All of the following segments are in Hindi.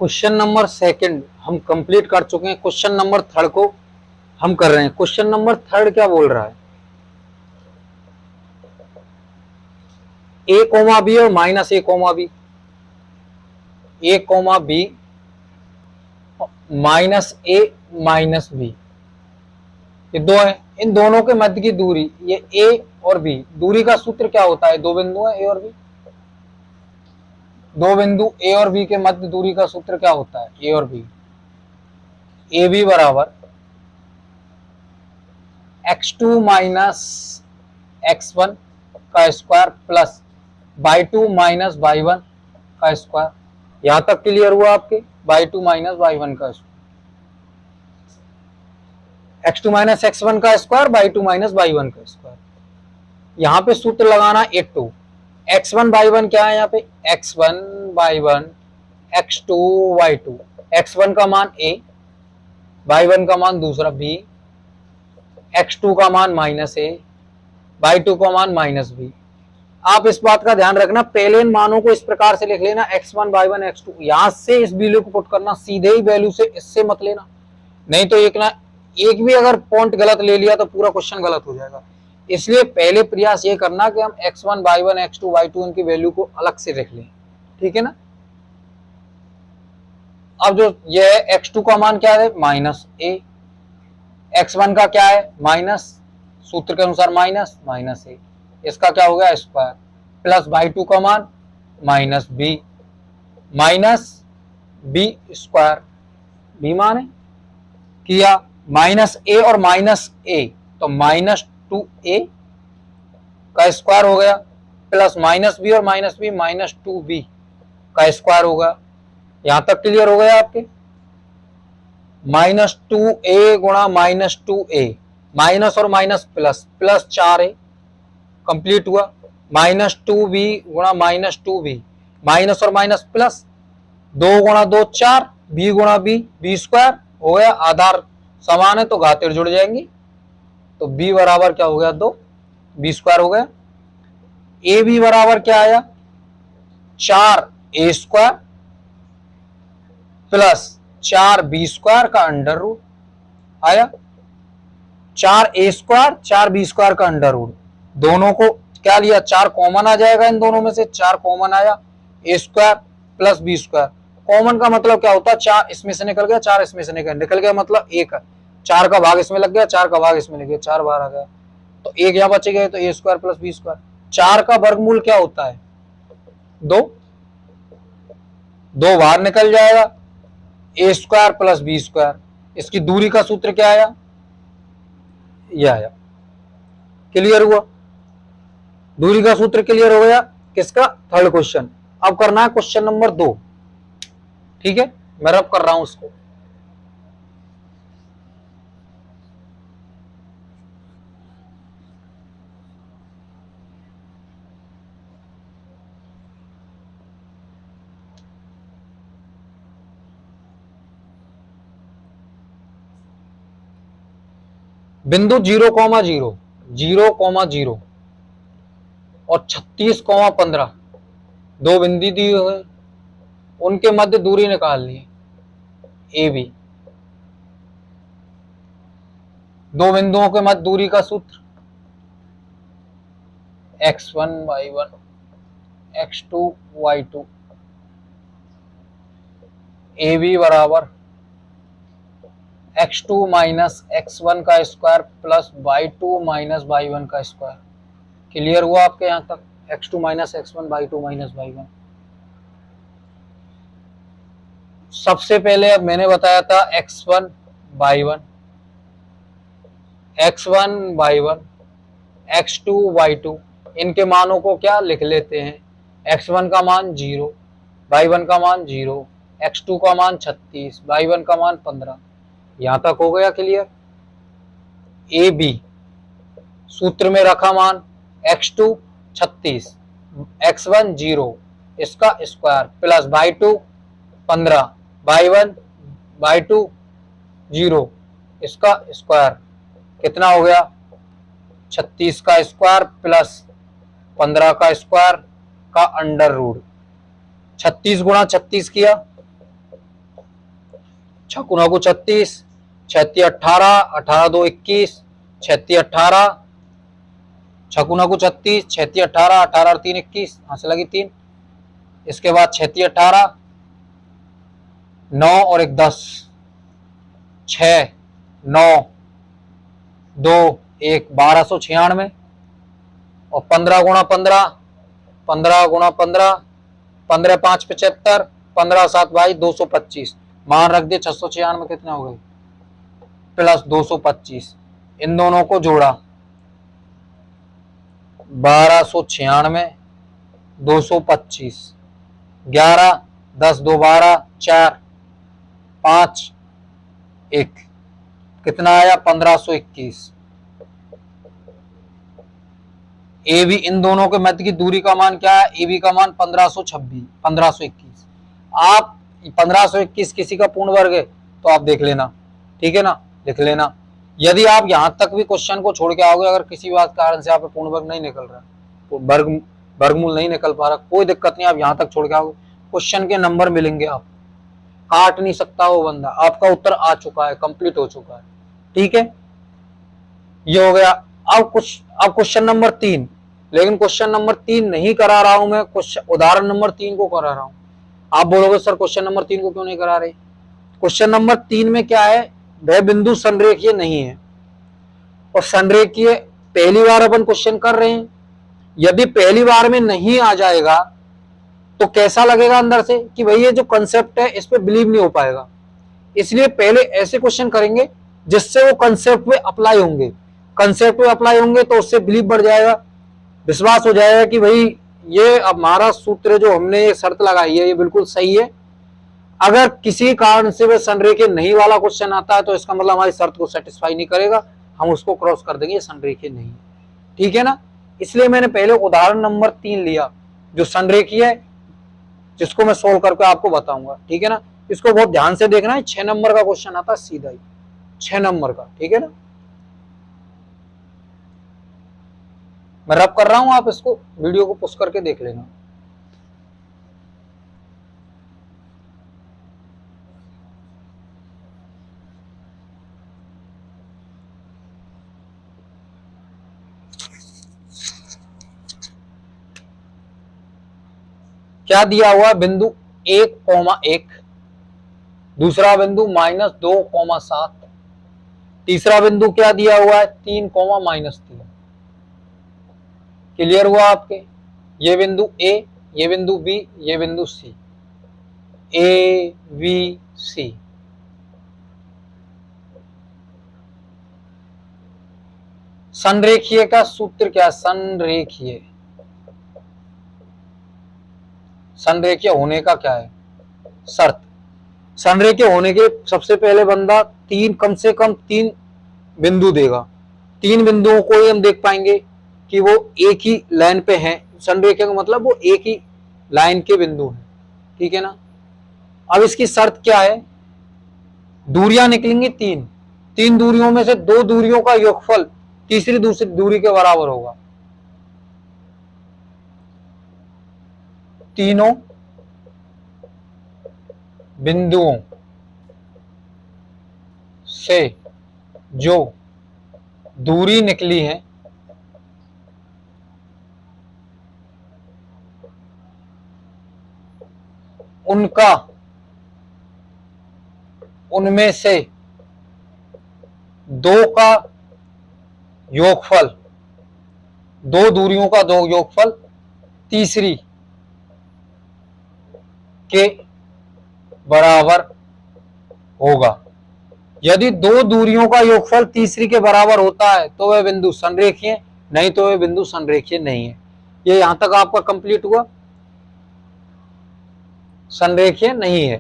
क्वेश्चन नंबर सेकंड हम कंप्लीट कर चुके हैं। क्वेश्चन नंबर थर्ड को हम कर रहे हैं। क्वेश्चन नंबर थर्ड क्या बोल रहा है, ए कोमा बी और माइनस ए कोमा बी, ए कोमा बी माइनस ए माइनस बी, ये दो है। इन दोनों के मध्य की दूरी, ये ए और बी, दूरी का सूत्र क्या होता है, दो बिंदु है ए और बी, दो बिंदु ए और बी के मध्य दूरी का सूत्र क्या होता है, ए और बी। ए बी बराबर x2 माइनस x1 का square plus y2 minus y1 का स्क्वायर। यहां तक क्लियर हुआ आपके, y2 माइनस y1 का स्क्वायर, x2 माइनस x1 का स्क्वायर, y2 माइनस y1 का स्क्वायर। यहां पे सूत्र लगाना A2, x1 y1 क्या है यहाँ पे, x1 y1 x2 y2, x1 का मान a, y1 का मान दूसरा b, x2 का मान माइनस ए, y2 का मान माइनस बी। आप इस बात का ध्यान रखना, पहले इन मानों को इस प्रकार से लिख लेना, x1 y1 x2, यहां से इस वैल्यू को पुट करना, सीधे ही वैल्यू से इससे मत लेना, नहीं तो एक भी अगर पॉइंट गलत ले लिया तो पूरा क्वेश्चन गलत हो जाएगा। इसलिए पहले प्रयास ये करना कि हम x1 y1 x2 y2 इनकी वैल्यू को अलग से रख लें, ठीक है ना। अब जो ये है x2 का मान क्या है, माइनस ए, x1 का क्या है माइनस, सूत्र के अनुसार माइनस माइनस ए, इसका क्या हो गया स्क्वायर, प्लस y2 का मान minus b, minus b square, b मान है किया, माइनस ए और माइनस ए तो माइनस 2a का स्क्वायर हो गया, प्लस माइनस बी और माइनस बी माइनस 2b का स्क्वायर होगा। यहां तक क्लियर हो गया आपके, माइनस 2a गुणा माइनस 2a, माइनस और minus plus, plus 4a complete हुआ, माइनस 2b गुणा माइनस 2b, माइनस और माइनस प्लस, 2 गुणा 2 4, b गुणा b, b स्क्वायर हो गया, आधार समान है तो घातें जुड़ जाएंगी, तो b बराबर क्या हो गया 2, b स्क्वायर हो गया। ए बी बराबर क्या आया 4a square plus 4b square का अंडर रूट आया, 4a स्क्वायर 4b स्क्वायर का अंडर रूट, दोनों को क्या लिया 4 कॉमन आ जाएगा, इन दोनों में से 4 कॉमन आया, a square plus b square. Common का मतलब क्या होता है, 4 इसमें से निकल गया 4 इसमें से निकल गया, मतलब 1 4 का भाग इसमें लग गया, 4 का भाग इसमें लग गया, 4 बाहर आ गया, तो 1 यहाँ बचे गए, तो a square plus b square. 4 का वर्गमूल क्या होता है 2, 2 बाहर निकल जाएगा, a square plus b square, इसकी दूरी का सूत्र क्या आया, यह आया। क्लियर हुआ, दूरी का सूत्र क्लियर हो गया किसका, थर्ड क्वेश्चन। अब करना है क्वेश्चन नंबर 2, ठीक है, मैं रब कर रहा हूं उसको। बिंदु 0,0 0,0 और 36,15 दो बिंदु दिए हुए, उनके मध्य दूरी निकालनी है ए बी। दो बिंदुओं के मध्य दूरी का सूत्र x1 y1 x2 y2, A B बराबर x2 माइनस x1 का square plus y2 minus y1 का स्क्वायर। क्लियर हुआ आपके यहां तक, x2 minus x1 y2 minus y1। सबसे पहले अब मैंने बताया था x1 y1 x2 y2, इनके मानों को क्या लिख लेते हैं, x1 का मान 0, y1 का मान 0, x2 का मान 36, y1 का मान 15। यहां तक हो गया क्लियर। ए बी सूत्र में रखा मान x2 36, x1 0, इसका स्क्वायर प्लस y2 15, y2 0, इसका स्क्वायर कितना हो गया 36 का स्क्वायर प्लस 15 का स्क्वायर का अंडर रूट। 36 गुणा 36 किया 6 को 36, 36 18, 18 2 21, 36 18, 6 को 36, 36 18, 18 3 21, यहाँ से लगी 3। इसके बाद 36 18, 9 और 1 10, 6 9 2 1 1296, और 15 गुणा 15, 15 गुणा 15, 15 5 75, 15 7 22 225, मान रख दिए। 696 कितने हो गए प्लस 225, इन दोनों को जोड़ा 1296, 225, 11 10 2 12, 4 5 1, कितना आया 1521। ए बी, इन दोनों के मध्य की दूरी का मान क्या है, ए बी का मान 1521। आप 1521 किसी का पूर्ण वर्ग है तो आप देख लेना, ठीक है ना, लिख लेना। यदि आप यहां तक भी क्वेश्चन को छोड़ के आओगे, अगर किसी बात कारण से आप पूर्ण वर्ग नहीं निकल रहा, तो वर्गमूल नहीं निकल पा रहा, कोई दिक्कत नहीं, आप यहां तक छोड़ के आओगे, क्वेश्चन के नंबर मिलेंगे, आप काट नहीं सकता वो बंदा, आपका उत्तर आ चुका है, कंप्लीट हो चुका है, ठीक है। ये हो गया। अब क्वेश्चन नंबर 3, लेकिन क्वेश्चन नंबर 3 नहीं करा रहा हूं मैं, उदाहरण नंबर 3 को करा रहा हूं। आप बोलोगे सर क्वेश्चन नंबर 3 को क्यों नहीं करा रहे? क्वेश्चन नंबर 3 में क्या है, वह बिंदु संरेखीय नहीं है, और संरेखीय पहली बार अपन क्वेश्चन कर रहे हैं। यदि पहली बार में नहीं आ जाएगा तो कैसा लगेगा अंदर से कि भाई ये जो कंसेप्ट है इस पे बिलीव नहीं हो पाएगा। इसलिए पहले ऐसे क्वेश्चन करेंगे जिससे वो कंसेप्ट पे अप्लाई होंगे, कंसेप्ट पे अप्लाई होंगे तो उससे बिलीव बढ़ जाएगा, विश्वास हो जाएगा कि भाई ये हमारा सूत्र जो हमने ये शर्त लगाई है ये बिल्कुल सही है। अगर किसी कारण से वह संरेखीय नहीं वाला क्वेश्चन आता है तो इसका मतलब हमारी शर्त को सेटिस्फाई नहीं करेगा, हम उसको क्रॉस कर देंगे, ये संरेखीय नहीं है, ठीक है ना। इसलिए मैंने पहले उदाहरण नंबर 3 लिया जो संरेखीय है, जिसको मैं सोल्व करके आपको बताऊंगा, ठीक है ना। इसको बहुत ध्यान से देखना है, 6 नंबर का क्वेश्चन आता है सीधा ही, 6 नंबर का, ठीक है ना। मैं रब कर रहा हूं, आप इसको वीडियो को पुश करके देख लेना। क्या दिया हुआ है, बिंदु 1,1, दूसरा बिंदु -2,7, तीसरा बिंदु क्या दिया हुआ है 3,-3। क्लियर हुआ आपके? ये बिंदु ए, ये बिंदु बी, ये बिंदु सी, ए बी सी। संरेखीय का सूत्र क्या है? संरेखीय होने का क्या है शर्त? संरेखीय होने के सबसे पहले बंदा कम से कम 3 बिंदु देगा। 3 बिंदुओं को ही हम देख पाएंगे कि वो एक ही लाइन पे हैं। संरेखीय का मतलब वो एक ही लाइन के बिंदु हैं, ठीक है ना। अब इसकी शर्त क्या है? दूरियां निकलेंगी 3 दूरियों में से 2 दूरियों का योगफल तीसरी दूसरी दूरी के बराबर होगा। तीनों बिंदुओं से जो दूरी निकली है उनमें से 2 का योगफल, 2 दूरियों का योगफल तीसरी के बराबर होगा। यदि 2 दूरियों का योगफल तीसरी के बराबर होता है तो वह बिंदु संरेखीय, नहीं तो वह बिंदु संरेखीय नहीं है। ये यहां तक आपका कंप्लीट हुआ, संरेखीय नहीं है।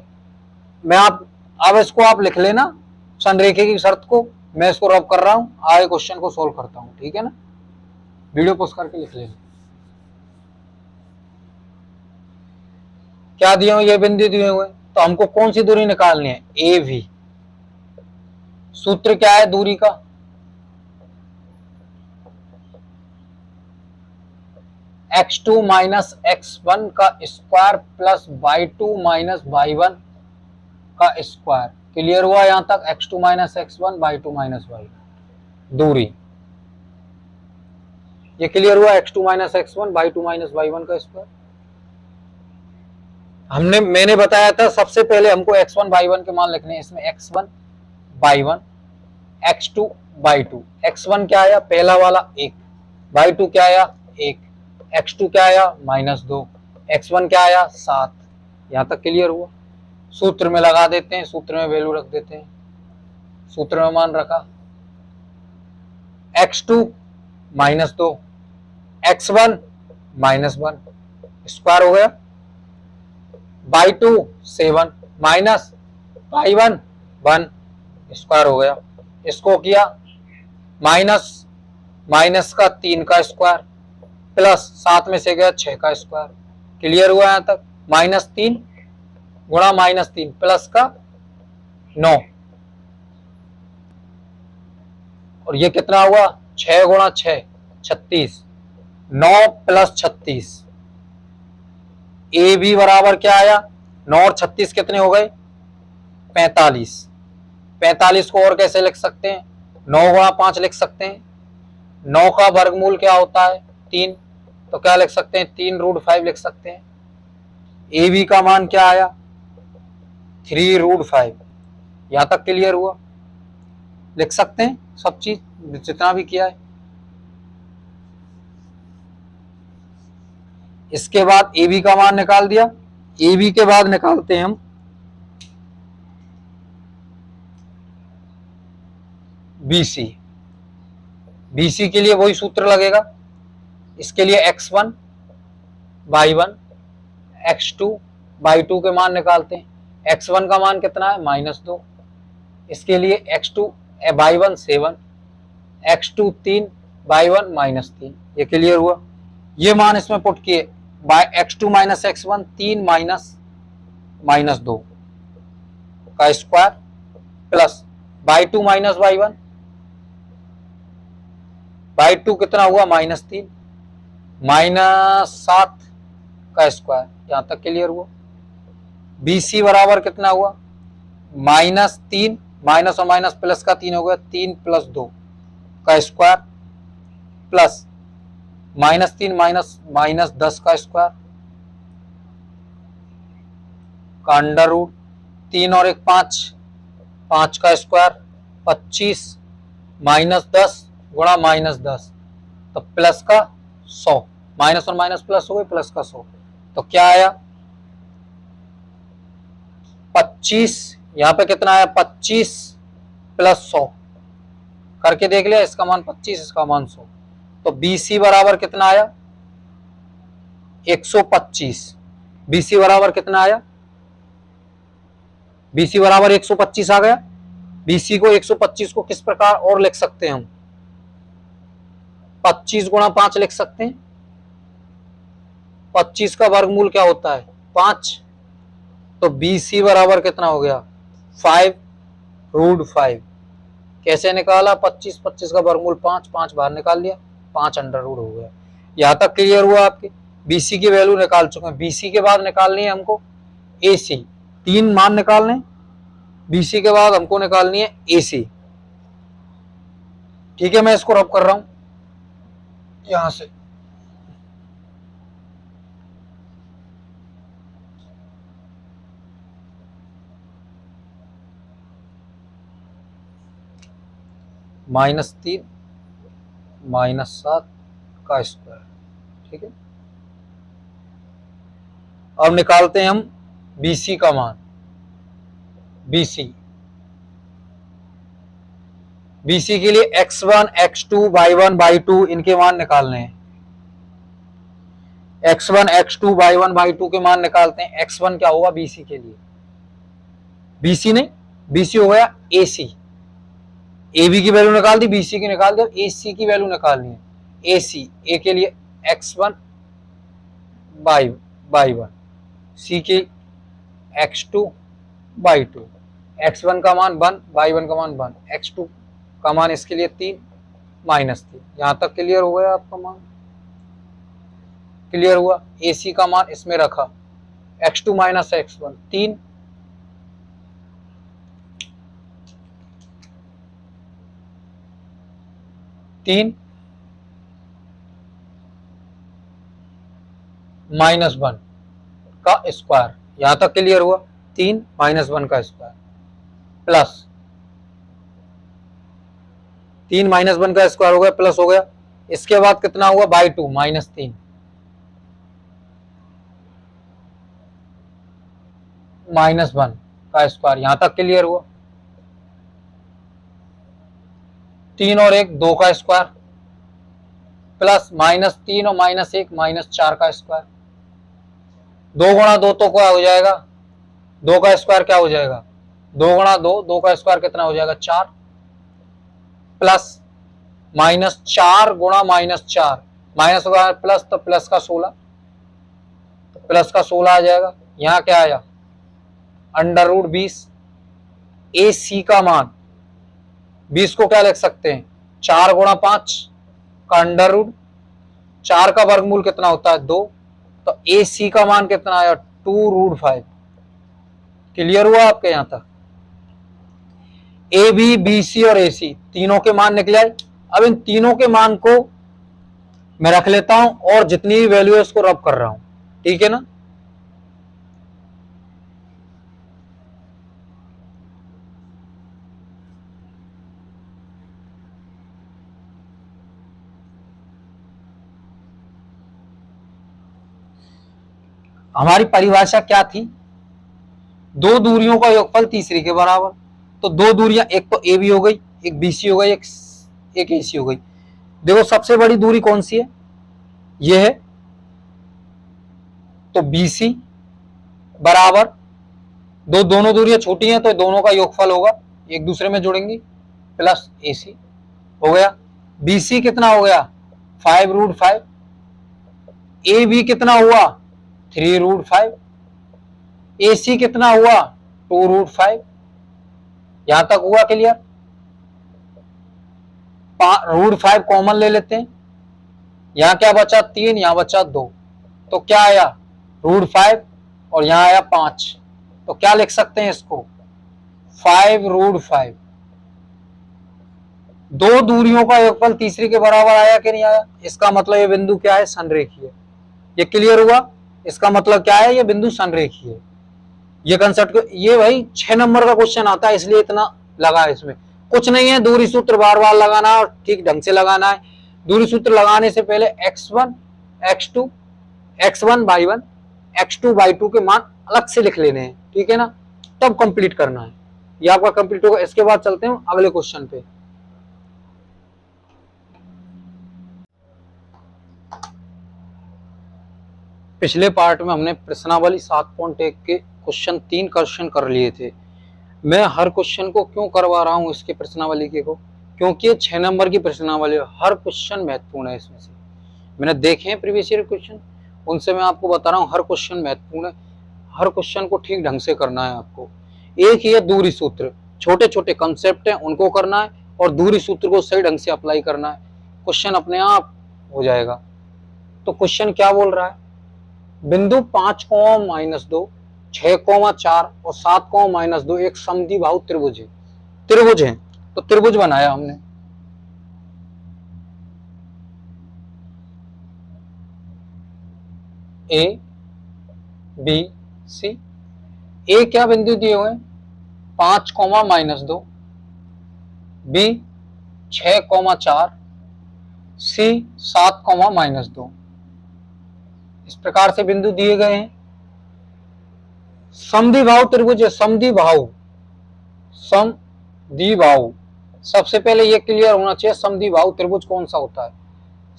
अब इसको आप लिख लेना संरेखीय की शर्त को। मैं इसको रब कर रहा हूं, आगे क्वेश्चन को सोल्व करता हूं, ठीक है ना। वीडियो पोस्ट करके लिख लेना। क्या दिए हुए? ये बिंदु दिए हुए, तो हमको कौन सी दूरी निकालनी है? ए भी। सूत्र क्या है दूरी का? x2 माइनस x1 का square plus y2 minus y1 का स्क्वायर। क्लियर हुआ यहां तक? x2 minus x1 by two minus y दूरी, ये क्लियर हुआ x2 minus x1 by two minus y1 का स्क्वायर। मैंने बताया था सबसे पहले हमको x1 y1 के मान लिखने हैं, इसमें x1 y1 x2 y2, x1 क्या आया पहला वाला 1, y2 क्या आया 1, x2 क्या आया -2, x1 क्या आया 7। यहां तक क्लियर हुआ? सूत्र में लगा देते हैं, सूत्र में वैल्यू रख देते हैं। सूत्र में मान रखा x2 -2 x1 -1 स्क्वायर हो गया, y2 7 माइनस y1 1 स्क्वायर हो गया। इसको किया माइनस माइनस का 3 का स्क्वायर प्लस 7 में से गया 6 का स्क्वायर। क्लियर हुआ यहां तक? -3 गुणा -3 प्लस का 9, और ये कितना हुआ 6 गुणा 6 36, 9 प्लस 36, ए भी बराबर क्या आया 9 और 36 कितने हो गए 45। 45 को और कैसे लिख सकते हैं? 9 गुणा 5 लिख सकते हैं। 9 का वर्गमूल क्या होता है 3, तो क्या लिख सकते हैं 3√5 लिख सकते हैं। ए बी का मान क्या आया 3√5। यहां तक क्लियर हुआ? लिख सकते हैं सब चीज जितना भी किया है। इसके बाद ए बी का मान निकाल दिया। ए बी के बाद निकालते हैं हम BC। BC के लिए वही सूत्र लगेगा। इसके लिए x1 y1 x2 y2 के मान निकालते हैं। x1 का मान कितना है -2, इसके लिए x2 y1 7, x2 3 y1 -3। ये क्लियर हुआ? ये मान इसमें पुट किए x2 माइनस x1 3 -2 का square plus y2 minus y1, y2 कितना हुआ -3 -7 का स्क्वायर। यहां तक क्लियर हुआ? BC बराबर कितना हुआ -3 माइनस और माइनस प्लस का 3 हो गया 3 + 2 का स्क्वायर प्लस -3 माइनस 10 का स्क्वायर का अंडर रूट 3 और 1 5, 5 का स्क्वायर 25 -10 गुणा -10 तो प्लस का 100, माइनस और माइनस प्लस हो गए प्लस का 100, तो क्या आया 25। यहां पे कितना आया 25 + 100 करके देख लिया, इसका मान 25 इसका मान 100, तो BC बराबर कितना आया 125। BC बराबर कितना आया BC बराबर 125 आ गया। BC को 125 को किस प्रकार और लिख सकते हैं हम 25 गुणा 5 लिख सकते हैं। 25 का वर्गमूल क्या होता है 5, तो BC बराबर कितना हो गया 5√5। कैसे निकाला 25 का वर्गमूल 5, 5 बाहर निकाल लिया 5 अंडर रूट हो गया। यहां तक क्लियर हुआ? आपके BC की वैल्यू निकाल चुके हैं। BC के बाद निकालनी है हमको AC, 3 मान निकालने। BC के बाद हमको निकालनी है AC। ठीक है, मैं इसको रब कर रहा हूं यहां से। -3 -7 का स्क्वायर। ठीक है, अब निकालते हैं हम BC का मान। BC के लिए x1 x2 y1 y2 इनके मान निकालने हैं। x1 x2 y1 y2 के मान निकालते हैं। x1 क्या होगा BC के लिए BC नहीं, BC हो गया AC। AB की वैल्यू निकाल दी, BC की निकाल दी, AC की वैल्यू निकालनी है। AC A के लिए x1 y1, C की x2 y2, x1 का मान 1, y1 का मान 1, x2 का मान इसके लिए 3 -3। यहां तक क्लियर हो गया? आपका मान क्लियर हुआ? AC का मान इसमें रखा x2 - x1 3 3 -1 का स्क्वायर, यहां तक क्लियर हुआ। 3 -1 का स्क्वायर प्लस 3 -1 का स्क्वायर हो गया प्लस हो गया। इसके बाद कितना हुआ बाई 2 -3 -1 का स्क्वायर, यहां तक क्लियर हुआ। 3 और 1 2 का स्क्वायर प्लस -3 और -1 -4 का स्क्वायर। 2 गुणा 2 तो क्या हो जाएगा, 2 का स्क्वायर क्या हो जाएगा, 2 गुणा 2, 2 का स्क्वायर कितना हो जाएगा 4 प्लस -4 गुणा -4 माइनस होगा प्लस, तो प्लस का 16, तो प्लस का 16 आ जाएगा। यहां क्या आया √20। ए सी का मान 20 को क्या लिख सकते हैं 4 गुणा 5 का √, 4 का वर्गमूल कितना होता है 2, तो ए सी का मान कितना आया 2√5। क्लियर हुआ आपके यहां तक। ए बी बी सी और ए सी तीनों के मान निकले आए। अब इन तीनों के मान को मैं रख लेता हूं और जितनी भी वैल्यू है उसको रब कर रहा हूं, ठीक है ना। हमारी परिभाषा क्या थी, दो दूरियों का योगफल तीसरी के बराबर। तो दो दूरियां, एक तो ए बी हो गई, एक बी सी हो गई, एक ए सी हो गई। देखो सबसे बड़ी दूरी कौन सी है, ये है, तो बी सी बराबर दोनों दूरियां छोटी हैं तो दोनों का योगफल होगा, एक दूसरे में जुड़ेंगी, प्लस ए सी हो गया। बी सी कितना हो गया 5√5, ए बी कितना हुआ 3√5, ए सी कितना हुआ 2√5। यहां तक हुआ क्लियर। √5 कॉमन ले लेते हैं, यहां क्या बचा 3, यहां बचा 2, तो क्या आया √5 और यहां आया 5, तो क्या लिख सकते हैं इसको 5√5। दो दूरियों का योगफल तीसरी के बराबर आया कि नहीं आया, इसका मतलब ये बिंदु क्या है संरेखीय। ये क्लियर हुआ, इसका मतलब क्या है ये बिंदु संरेखीय है। ये कंसेप्ट, ये भाई 6 नंबर का क्वेश्चन आता है इसलिए इतना लगा है इसमें, कुछ नहीं है। दूरी सूत्र बार बार लगाना है और ठीक ढंग से लगाना है। दूरी सूत्र लगाने से पहले x1 x2 x1/1 x2/2 के मान अलग से लिख लेने हैं, ठीक है ना, तब कंप्लीट करना है। ये आपका कंप्लीट होगा। इसके बाद चलते हैं अगले क्वेश्चन पे। पिछले पार्ट में हमने प्रश्नावली 7.1 के क्वेश्चन 3 क्वेश्चन कर लिए थे। मैं हर क्वेश्चन को क्यों करवा रहा हूं इसके प्रश्नावली के को, क्योंकि ये 6 नंबर की प्रश्नावली है, हर क्वेश्चन महत्वपूर्ण है। इसमें से मैंने देखे हैं प्रीवियस ईयर क्वेश्चन, उनसे मैं आपको बता रहा हूँ हर क्वेश्चन महत्वपूर्ण है। हर क्वेश्चन को ठीक ढंग से करना है आपको। एक ही है दूरी सूत्र, छोटे छोटे कंसेप्ट हैं उनको करना है और दूरी सूत्र को सही ढंग से अप्लाई करना है, क्वेश्चन अपने आप हो जाएगा। तो क्वेश्चन क्या बोल रहा है, बिंदु 5, -2 6, 4 और 7, -2 एक समद्विबाहु त्रिभुज है। त्रिभुज है तो त्रिभुज बनाया हमने। ए बी सी, ए क्या बिंदु दिए हुए 5, -2, बी 6, 4, सी 7, -2, इस प्रकार से बिंदु दिए गए हैं। समद्विबाहु त्रिभुज है, समद्विबाहु सबसे पहले ये क्लियर होना चाहिए समद्विबाहु त्रिभुज कौन सा होता है।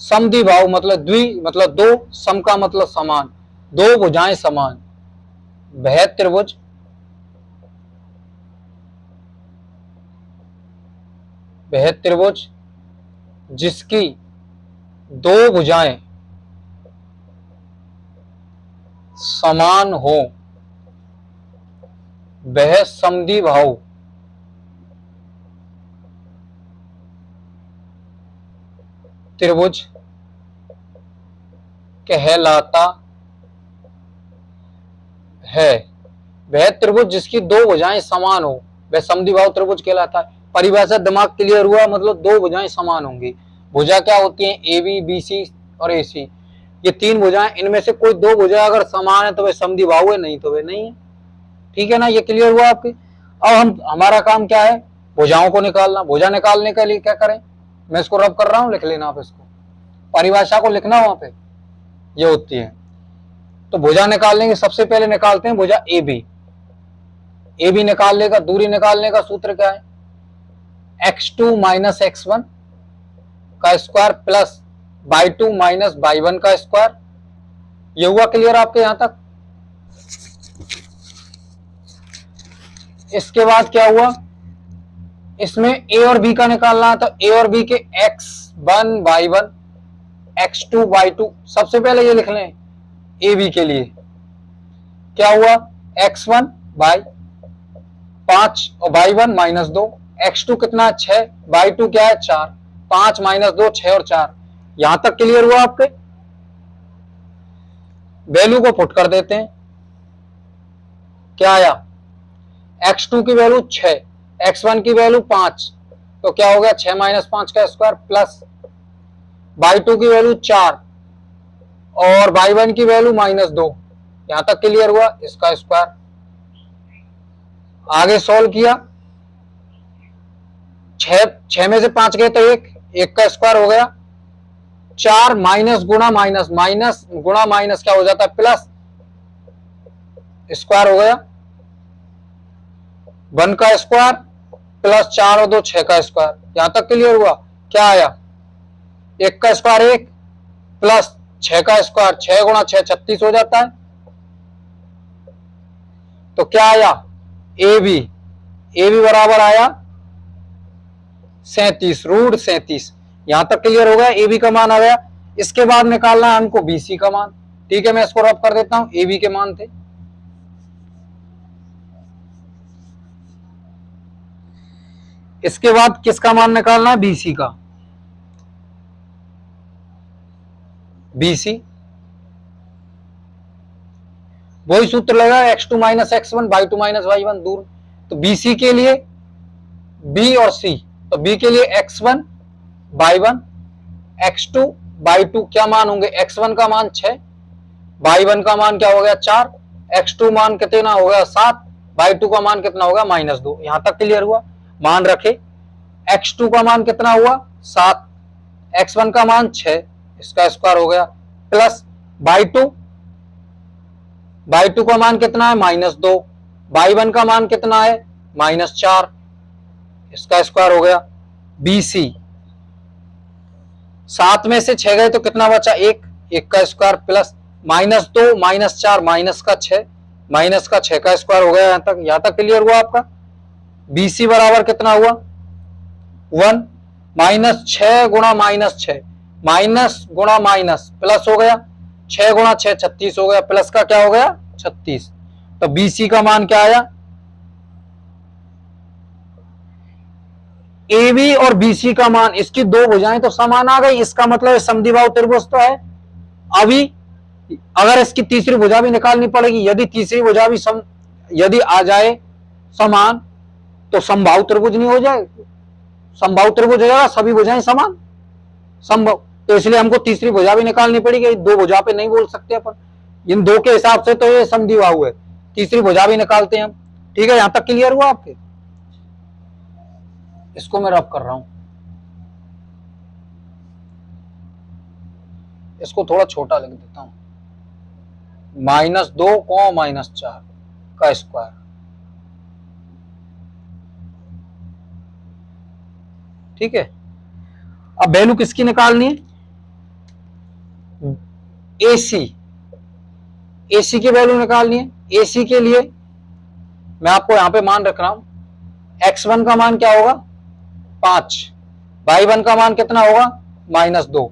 समद्विबाहु मतलब द्वि मतलब दो, सम का मतलब समान, दो भुजाएं समान। वह त्रिभुज जिसकी दो भुजाएं समान हो वह समद्विबाहु त्रिभुज कहलाता है। वह त्रिभुज जिसकी दो भुजाएं समान हो वह समद्विबाहु त्रिभुज कहलाता है। परिभाषा दिमाग क्लियर हुआ, मतलब दो भुजाएं समान होंगी। भुजा क्या होती है, ए बी, बी सी और ए सी, ये तीन भुजाएं, इनमें से कोई दो भुजा अगर समान है तो वे समद्विबाहु है, नहीं तो वे नहीं है। ठीक है ना, ये क्लियर हुआ आपके। अब हमारा काम क्या है, भुजाओं को निकालना। भुजा निकालने के लिए क्या करें, मैं इसको रब कर रहा हूं, लिख लेना आप इसको, परिभाषा को लिखना वहां पे, ये होती है। तो भुजा निकालने की सबसे पहले निकालते हैं भुजा ए बी। ए बी निकालने का, दूरी निकालने का सूत्र क्या है, x2 माइनस x1 का square plus y2 minus y1 का स्क्वायर। ये हुआ क्लियर आपके यहां तक। इसके बाद क्या हुआ, इसमें a और b का निकालना है, तो a और b के x1 y1 x2 y2, सबसे पहले ये लिख लें a b के लिए। क्या हुआ, x1 बाई 5 और y1 माइनस 2, x2 कितना 6, y2 क्या है 4, 5 माइनस 2 6 और 4। यहां तक क्लियर हुआ आपके। वैल्यू को पुट कर देते हैं, क्या आया, x2 की वैल्यू 6, x1 की वैल्यू 5, तो क्या हो गया 6 माइनस 5 का स्क्वायर प्लस y2 की वैल्यू 4 और y1 की वैल्यू माइनस 2। यहां तक क्लियर हुआ, इसका स्क्वायर। आगे सॉल्व किया, 6 में से 5 गए तो 1 का स्क्वायर हो गया, 4 माइनस गुणा माइनस, माइनस गुणा माइनस क्या हो जाता है, प्लस, स्क्वायर हो गया, 1 का स्क्वायर प्लस 4 और 2 6 का स्क्वायर। यहां तक क्लियर हुआ, क्या आया, 1 का स्क्वायर 1 प्लस 6 का स्क्वायर, 6 गुणा 6 36 हो जाता है। तो क्या आया, ए बी बराबर आया 37, रूट 37। यहां तक क्लियर हो गया, ए बी का मान आ गया। इसके बाद निकालना है हमको बी सी का मान। ठीक है, मैं इसको रब कर देता हूं, ए बी के मान थे। इसके बाद किसका मान निकालना है, बी सी का। बी सी वही सूत्र लगा, x2 minus x1 y2 minus y1 दूर। तो बी सी के लिए बी और सी, तो बी के लिए x1 y1 x2 y2 क्या मान होंगे, x1 का मान 6, y1 का मान क्या हो गया 4, x2 मान कितना हो गया 7, y2 का मान कितना होगा -2। यहां तक क्लियर हुआ, मान रखे, x2 का मान कितना हुआ 7, x1 का मान 6, इसका स्क्वायर हो गया, प्लस y2 का मान कितना है -2, y1 का मान कितना है -4, इसका स्क्वायर हो गया। BC 7 में से 6 गए तो कितना बचा, 1 का स्क्वायर प्लस -2 -4 माइनस का 6 का स्क्वायर हो गया। यहां तक क्लियर हुआ आपका। BC बराबर कितना हुआ 1 -6 गुणा -6, माइनस गुणा माइनस प्लस हो गया, 6 गुणा 6 36 हो गया, प्लस का क्या हो गया 36। तो BC का मान क्या आया, AB और BC का मान, इसकी दो भुजाएं तो समान आ गई, इसका मतलब समद्विबाहु त्रिभुज तो है। अभी अगर इसकी तीसरी भुजा भी निकालनी पड़ेगी, यदि तीसरी भुजा भी यदि आ जाए समान तो समबाहु त्रिभुज नहीं हो जाए, समबाहु त्रिभुज हो जाएगा, सभी भुजाएं समान संभव। तो इसलिए हमको तीसरी भुजा भी निकालनी पड़ेगी, दो भुजा पे नहीं बोल सकते अपन, इन दो के हिसाब से तो ये समद्विबाहु है, तीसरी भुजा भी निकालते हैं हम। ठीक है, यहां तक क्लियर हुआ आपके। इसको मैं रब कर रहा हूं, इसको थोड़ा छोटा लिख देता हूं, -2 को -4 का स्क्वायर। ठीक है, अब वैल्यू किसकी निकालनी है, AC की वैल्यू निकालनी है। AC के लिए मैं आपको यहां पे मान रख रहा हूं, x1 का मान क्या होगा 5, y1 का मान कितना होगा -2,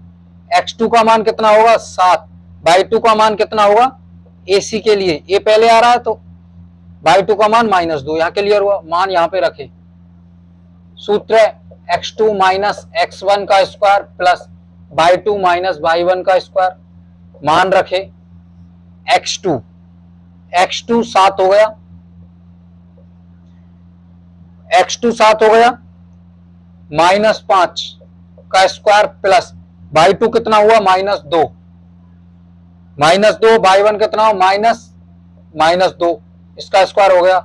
x2 का मान कितना होगा 7, y2 का मान कितना होगा, AC के लिए ये पहले आ रहा है तो y2 का मान -2। यहां क्लियर हुआ, मान यहां पे रखे, सूत्र है x2 माइनस x1 का square plus y2 minus y1 का स्क्वायर, मान रखे, x2 7 हो गया, -5 का स्क्वायर प्लस बाई टू कितना हुआ -2, -2 बाई वन कितना हो -2, इसका स्क्वायर हो गया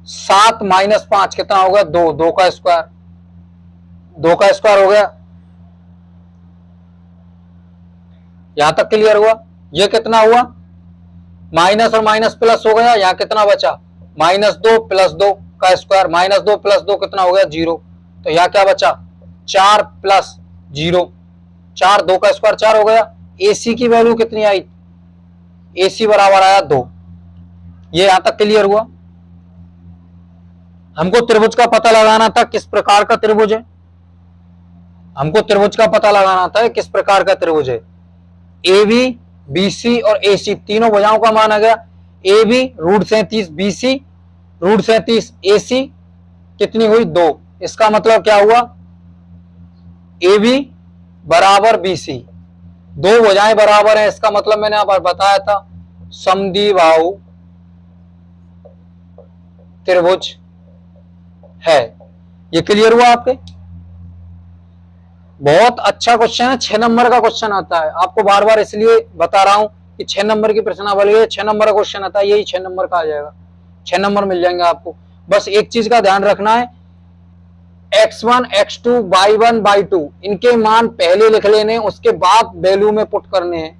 7 - 5 कितना हो गया 2, 2 का स्क्वायर, 2 का स्क्वायर हो गया। यहां तक क्लियर हुआ। ये कितना हुआ माइनस और माइनस प्लस हो गया, यहां कितना बचा -2 + 2 का स्क्वायर, -2 + 2 कितना हो गया 0, तो यहां क्या बचा 4 + 0, 4, 2 का स्क्वायर 4 हो गया। AC की वैल्यू कितनी आई, AC बराबर आया 2। ये यहां तक क्लियर हुआ। हमको त्रिभुज का पता लगाना था, किस प्रकार का त्रिभुज है, हमको त्रिभुज का पता लगाना था किस प्रकार का त्रिभुज है। AB, BC और AC तीनों भुजाओं का माना गया। AB √37, BC √37, AC कितनी हुई 2। इसका मतलब क्या हुआ AB बराबर BC, दो भुजाएं बराबर हैं, इसका मतलब मैंने आप बताया था समद्विबाहु त्रिभुज है। ये क्लियर हुआ आपके। बहुत अच्छा क्वेश्चन है, 6 नंबर का क्वेश्चन आता है। आपको बार बार इसलिए बता रहा हूं कि 6 नंबर की प्रश्नावली है, 6 नंबर का क्वेश्चन आता है, यही 6 नंबर का आ जाएगा, 6 नंबर मिल जाएंगे आपको। बस एक चीज का ध्यान रखना है, x1 x2 y1 y2 इनके मान पहले लिख लेने, उसके बाद वैल्यू में पुट करने हैं,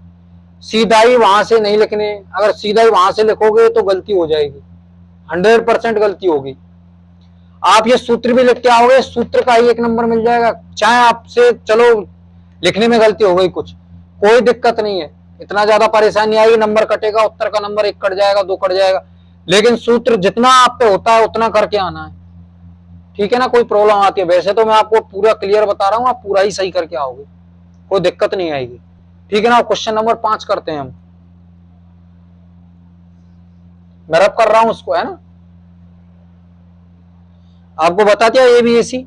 सीधा ही वहां से नहीं लिखने। अगर सीधा ही वहां से लिखोगे तो गलती हो जाएगी, 100% गलती होगी। आप ये सूत्र भी लिख के आओगे, सूत्र का ही 1 नंबर मिल जाएगा। चाहे आपसे चलो लिखने में गलती हो गई कुछ, कोई दिक्कत नहीं है, इतना ज्यादा परेशानी आएगी, नंबर कटेगा, उत्तर का नंबर 1 कट जाएगा, 2 कट जाएगा, लेकिन सूत्र जितना आप पे होता है उतना करके आना है, ठीक है ना। कोई प्रॉब्लम आती है, वैसे तो मैं आपको पूरा क्लियर बता रहा हूं, आप पूरा ही सही करके आओगे, कोई दिक्कत नहीं आएगी, ठीक है ना। क्वेश्चन नंबर 5 करते हैं हम, मैं रब कर रहा हूं उसको, है ना। आपको बता दिया ABC।